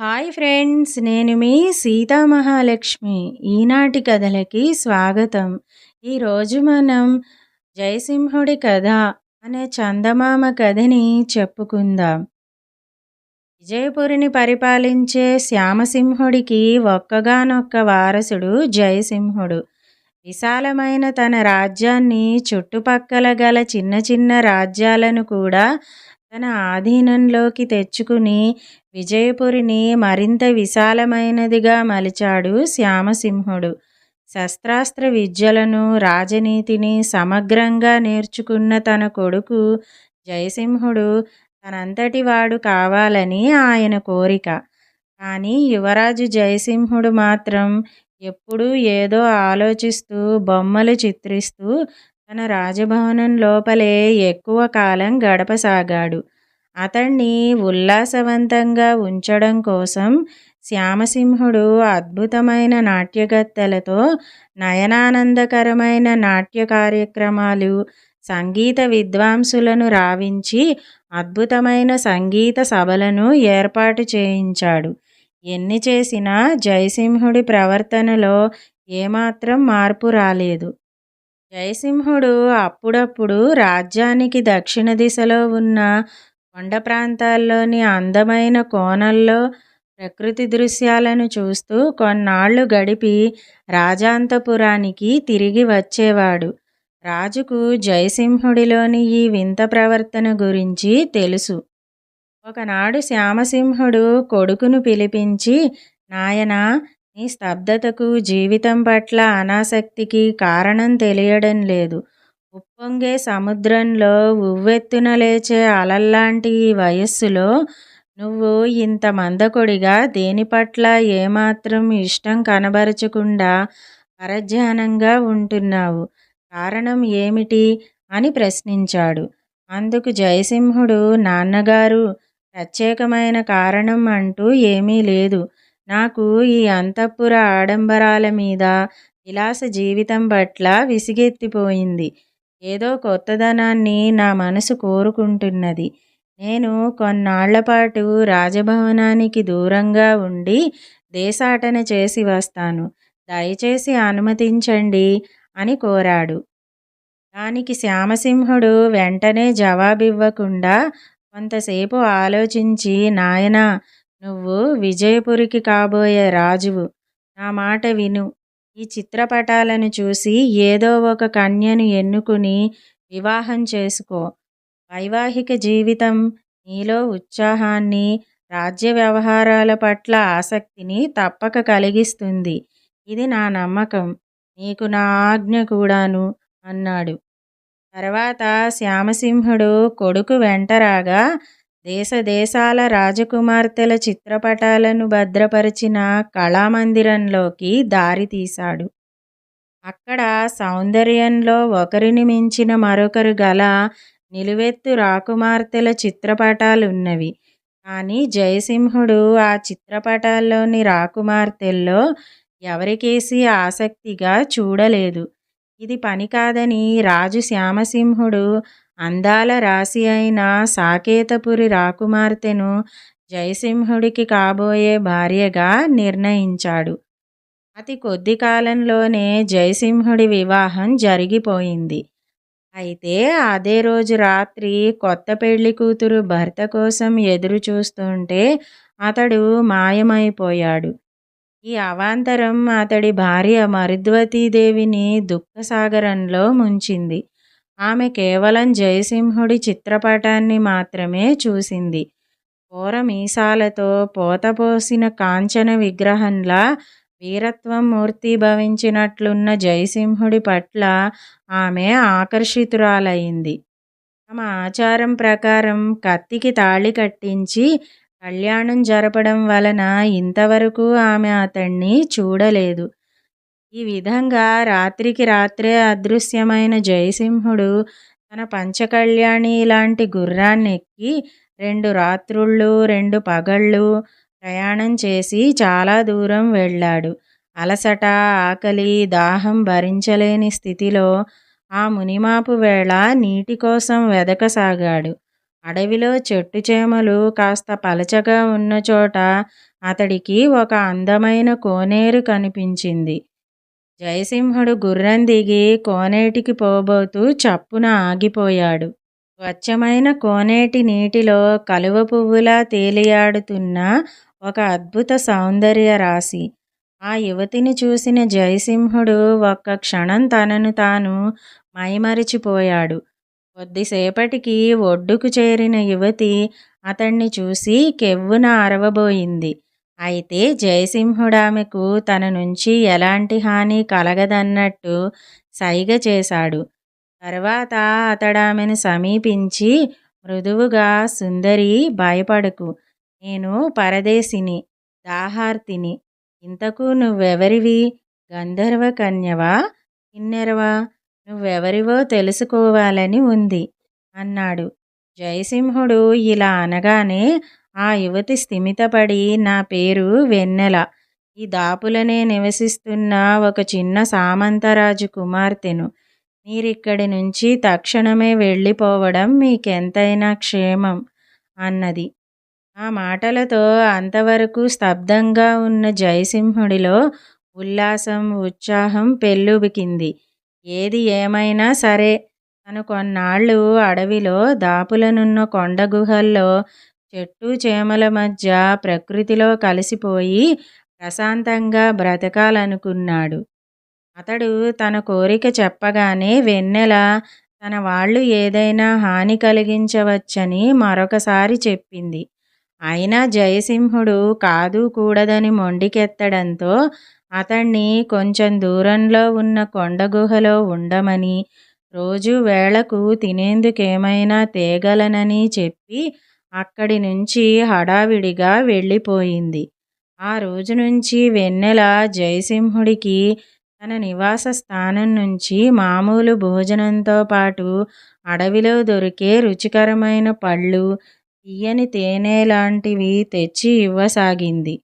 Hi friends, నేను మీ సీతామహాలక్ష్మి. ఈనాటి కథలకి స్వాగతం. ఈరోజు మనం జయసింహుడి కథ అనే చందమామ కథని చెప్పుకుందాం. విజయపురిని పరిపాలించే శ్యామసింహుడికి ఒక్కగానొక్క వారసుడు జయసింహుడు. విశాలమైన తన రాజ్యాన్ని, చుట్టుపక్కల గల చిన్న చిన్న రాజ్యాలను కూడా తన ఆధీనంలోకి తెచ్చుకుని విజయపురిని మరింత విశాలమైనదిగా మలిచాడు శ్యామసింహుడు. శస్త్రాస్త్ర విద్యలను, రాజనీతిని సమగ్రంగా నేర్చుకున్న తన కొడుకు జయసింహుడు తనంతటి వాడు కావాలని ఆయన కోరిక. కానీ యువరాజు జయసింహుడు మాత్రం ఎప్పుడూ ఏదో ఆలోచిస్తూ, బొమ్మలు చిత్రిస్తూ తన రాజభవనం లోపలే ఎక్కువ కాలం గడపసాగాడు. అతణ్ణి ఉల్లాసవంతంగా ఉంచడం కోసం శ్యామసింహుడు అద్భుతమైన నాట్యగత్తెలతో నయనానందకరమైన నాట్య కార్యక్రమాలు, సంగీత విద్వాంసులను రావించి అద్భుతమైన సంగీత సభలను ఏర్పాటు చేయించాడు. ఎన్ని చేసినా జయసింహుడి ప్రవర్తనలో ఏమాత్రం మార్పు రాలేదు. జయసింహుడు అప్పుడప్పుడు రాజ్యానికి దక్షిణ దిశలో ఉన్న కొండ ప్రాంతాల్లోని అందమైన కోనల్లో ప్రకృతి దృశ్యాలను చూస్తూ కొన్నాళ్లు గడిపి రాజాంతపురానికి తిరిగి వచ్చేవాడు. రాజుకు జయసింహుడిలోని ఈ వింత ప్రవర్తన గురించి తెలుసు. ఒకనాడు శ్యామసింహుడు కొడుకును పిలిపించి, నాయనా, నీ స్తబ్దతకు, జీవితం పట్ల అనాసక్తికి కారణం తెలియడం లేదు. ఉప్పొంగే సముద్రంలో ఉవ్వెత్తున లేచే అలల్లాంటి ఈ వయస్సులో నువ్వు ఇంత మందకొడిగా, దేని పట్ల ఏమాత్రం ఇష్టం కనబరచకుండా పరధ్యానంగా ఉంటున్నావు. కారణం ఏమిటి అని ప్రశ్నించాడు. అందుకు జయసింహుడు, నాన్నగారు, ప్రత్యేకమైన కారణం అంటూ ఏమీ లేదు. నాకు ఈ అంతఃపుర ఆడంబరాల మీద, విలాస జీవితం పట్ల విసిగెత్తిపోయింది. ఏదో కొత్తదనాన్ని నా మనసు కోరుకుంటున్నది. నేను కొన్నాళ్లపాటు రాజభవనానికి దూరంగా ఉండి దేశాటన చేసి వస్తాను. దయచేసి అనుమతించండి అని కోరాడు. దానికి శ్యామసింహుడు వెంటనే జవాబివ్వకుండా కొంతసేపు ఆలోచించి, నాయనా, నువ్వు విజయపురికి కాబోయే రాజువు. నా మాట విను. ఈ చిత్రపటాలను చూసి ఏదో ఒక కన్యను ఎన్నుకుని వివాహం చేసుకో. వైవాహిక జీవితం నీలో ఉత్సాహాన్ని, రాజ్య వ్యవహారాల పట్ల ఆసక్తిని తప్పక కలిగిస్తుంది. ఇది నా నమ్మకం. నీకు నా ఆజ్ఞ కూడాను అన్నాడు. తర్వాత శ్యామసింహుడు కొడుకు వెంటరాగా దేశ దేశాల రాజకుమార్తెల చిత్రపటాలను భద్రపరిచిన కళామందిరంలోకి దారి తీశాడు. అక్కడ సౌందర్యంలో ఒకరిని మించిన మరొకరు గల నిలువెత్తు రాకుమార్తెల చిత్రపటాలున్నవి. కానీ జయసింహుడు ఆ చిత్రపటాల్లోని రాకుమార్తెల్లో ఎవరికేసి ఆసక్తిగా చూడలేదు. ఇది పని కాదని రాజు శ్యామసింహుడు అందాల రాశి అయిన సాకేతపురి రాకుమార్తెను జయసింహుడికి కాబోయే భార్యగా నిర్ణయించాడు. అతి కొద్ది కాలంలోనే జయసింహుడి వివాహం జరిగిపోయింది. అయితే అదే రోజు రాత్రి కొత్త పెళ్లి కూతురు భర్త కోసం ఎదురు చూస్తుంటే అతడు మాయమైపోయాడు. ఈ అవాంతరం అతడి భార్య మరుద్వతీదేవిని దుఃఖసాగరంలో ముంచింది. ఆమె కేవలం జయసింహుడి చిత్రపటాన్ని మాత్రమే చూసింది. కోర మీసాలతో పోతపోసిన కాంచన విగ్రహంలా వీరత్వం మూర్తీభవించినట్లున్న జయసింహుడి పట్ల ఆమె ఆకర్షితురాలైంది. తమ ఆచారం ప్రకారం కత్తికి తాళి కట్టించి కళ్యాణం జరపడం వలన ఇంతవరకు ఆమె అతణ్ణి చూడలేదు. ఈ విధంగా రాత్రికి రాత్రే అదృశ్యమైన జయసింహుడు తన పంచకళ్యాణి లాంటి గుర్రాన్నెక్కి 2 రాత్రుళ్ళు 2 పగళ్ళు ప్రయాణం చేసి చాలా దూరం వెళ్ళాడు. అలసట, ఆకలి, దాహం భరించలేని స్థితిలో ఆ మునిమాపు వేళ నీటి కోసం వెదకసాగాడు. అడవిలో చెట్టు చేమలు కాస్త పలచగా ఉన్న చోట అతడికి ఒక అందమైన కోనేరు కనిపించింది. జయసింహుడు గుర్రం దిగి కోనేటికి పోబోతూ చప్పున ఆగిపోయాడు. స్వచ్ఛమైన కోనేటి నీటిలో కలువ పువ్వులా తేలియాడుతున్న ఒక అద్భుత సౌందర్య రాశి. ఆ యువతిని చూసిన జయసింహుడు ఒక్క క్షణం తనను తాను మైమరిచిపోయాడు. కొద్దిసేపటికి ఒడ్డుకు చేరిన యువతి అతణ్ణి చూసి కెవ్వున అరవబోయింది. అయితే జయసింహుడామెకు తన నుంచి ఎలాంటి హాని కలగదన్నట్టు సైగ చేశాడు. తర్వాత అతడామెను సమీపించి మృదువుగా, సుందరీ, భయపడకు. నేను పరదేశిని, దాహార్తిని. ఇంతకు నువ్వెవరివి? గంధర్వ కన్యవా? కిన్నెరవా? నువ్వెవరివో తెలుసుకోవాలని ఉంది అన్నాడు. జయసింహుడు ఇలా అనగానే ఆ యువతి స్థిమితపడి, నా పేరు వెన్నెల. ఈ దాపులనే నివసిస్తున్న ఒక చిన్న సామంతరాజు కుమార్తెను. మీరిక్కడి నుంచి తక్షణమే వెళ్ళిపోవడం మీకెంతైనా క్షేమం అన్నది. ఆ మాటలతో అంతవరకు స్తబ్దంగా ఉన్న జయసింహుడిలో ఉల్లాసం, ఉత్సాహం పెల్లుబికింది. ఏది ఏమైనా సరే తను కొన్నాళ్ళు అడవిలో దాపులనున్న కొండగుహల్లో చెట్టు చేమల మధ్య ప్రకృతిలో కలిసిపోయి ప్రశాంతంగా బ్రతకాలనుకున్నాడు. అతడు తన కోరిక చెప్పగానే వెన్నెల తన వాళ్ళు ఏదైనా హాని కలిగించవచ్చని మరొకసారి చెప్పింది. అయినా జయసింహుడు కాదు కూడదని మొండికెత్తడంతో అతణ్ణి కొంచెం దూరంలో ఉన్న కొండగుహలో ఉండమని, రోజు వేళకు తినేందుకేమైనా తేగలనని చెప్పి అక్కడి నుంచి హడావిడిగా వెళ్ళిపోయింది. ఆ రోజు నుంచి వెన్నెల జయసింహుడికి తన నివాస స్థానం నుంచి మామూలు భోజనంతో పాటు అడవిలో దొరికే రుచికరమైన పళ్ళు, తియ్యని తేనె లాంటివి తెచ్చి ఇవ్వసాగింది.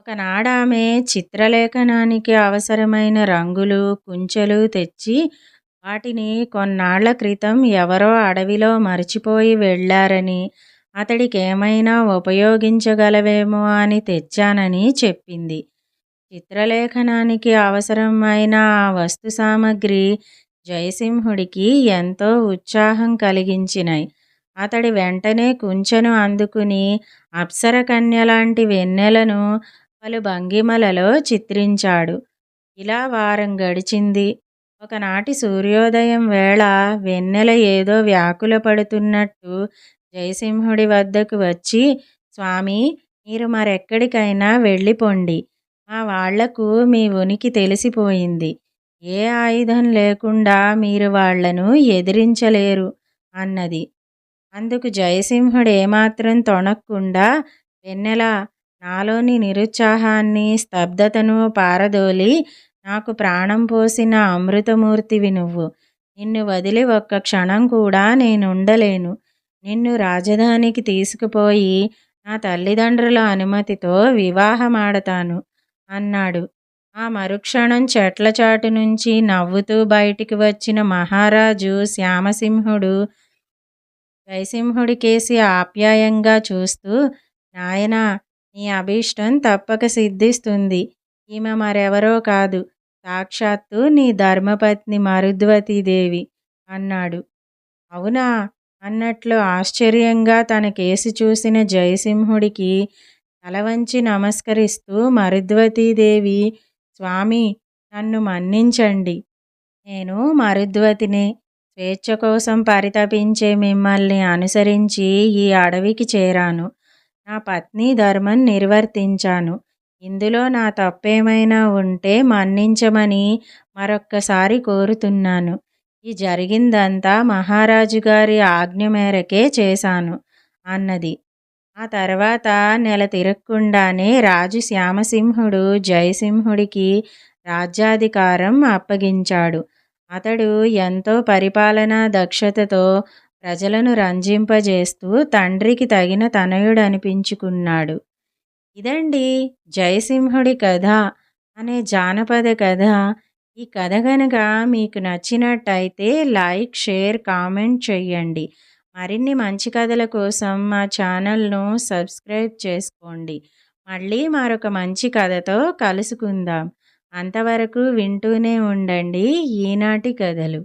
ఒకనాడామె చిత్రలేఖనానికి అవసరమైన రంగులు, కుంచెలు తెచ్చి వాటిని కొన్నాళ్ల క్రితం ఎవరో అడవిలో మరిచిపోయి వెళ్లారని, అతడికేమైనా ఉపయోగించగలవేమో అని తెచ్చానని చెప్పింది. చిత్రలేఖనానికి అవసరమైన ఆ వస్తు సామగ్రి జయసింహుడికి ఎంతో ఉత్సాహం కలిగించినాయి. అతడి వెంటనే కుంచెను అందుకుని అప్సరకన్యలాంటి వెన్నెలను పలు భంగిమలలో చిత్రించాడు. ఇలా వారం గడిచింది. ఒకనాటి సూర్యోదయం వేళ వెన్నెల ఏదో వ్యాకులపడుతున్నట్టు జయసింహుడి వద్దకు వచ్చి, స్వామీ, మీరు మరెక్కడికైనా వెళ్ళిపొండి. మా వాళ్లకు మీ ఉనికి తెలిసిపోయింది. ఏ ఆయుధం లేకుండా మీరు వాళ్లను ఎదిరించలేరు అన్నది. అందుకు జయసింహుడు ఏమాత్రం తొణక్కుండా, వెన్నెలా, నాలోని నిరుత్సాహాన్ని, స్తబ్దతను పారదోలి నాకు ప్రాణం పోసిన అమృతమూర్తివి నువ్వు. నిన్ను వదిలి ఒక్క క్షణం కూడా నేనుండలేను. నిన్ను రాజధానికి తీసుకుపోయి నా తల్లిదండ్రుల అనుమతితో వివాహమాడతాను అన్నాడు. ఆ మరుక్షణం చెట్ల చాటు నుంచి నవ్వుతూ బయటికి వచ్చిన మహారాజు శ్యామసింహుడు జయసింహుడి కేసి ఆప్యాయంగా చూస్తూ, నాయనా, నీ అభీష్టం తప్పక సిద్ధిస్తుంది. ఈమె మరెవరో కాదు, సాక్షాత్తు నీ ధర్మపత్ని మరుద్వతీదేవి అన్నాడు. అవునా అన్నట్లు ఆశ్చర్యంగా తన కేసి చూసిన జయసింహుడికి తలవంచి నమస్కరిస్తూ మరుద్వతీదేవి, స్వామి, నన్ను మన్నించండి. నేను మరుద్వతినే. స్వేచ్ఛ కోసం పరితపించే మిమ్మల్ని అనుసరించి ఈ అడవికి చేరాను. నా పత్ని ధర్మం నిర్వర్తించాను. ఇందులో నా తప్పేమైనా ఉంటే మన్నించమని మరొక్కసారి కోరుతున్నాను. ఈ జరిగిందంతా మహారాజు గారి ఆజ్ఞ మేరకే చేశాను అన్నది. ఆ తర్వాత నెల తిరక్కుండానే రాజు శ్యామసింహుడు జయసింహుడికి రాజ్యాధికారం అప్పగించాడు. అతడు ఎంతో పరిపాలనా దక్షతతో ప్రజలను రంజింపజేస్తూ తండ్రికి తగిన తనయుడనిపించుకున్నాడు. ఇదండి జయసింహుడి కథ అనే జానపద కథ. ఈ కథ గనక మీకు నచ్చినట్టయితే లైక్, షేర్, కామెంట్ చెయ్యండి. మరిన్ని మంచి కథల కోసం మా ఛానల్ను సబ్స్క్రైబ్ చేసుకోండి. మళ్ళీ మరొక మంచి కథతో కలుసుకుందాం. అంతవరకు వింటూనే ఉండండి ఈనాటి కథలు.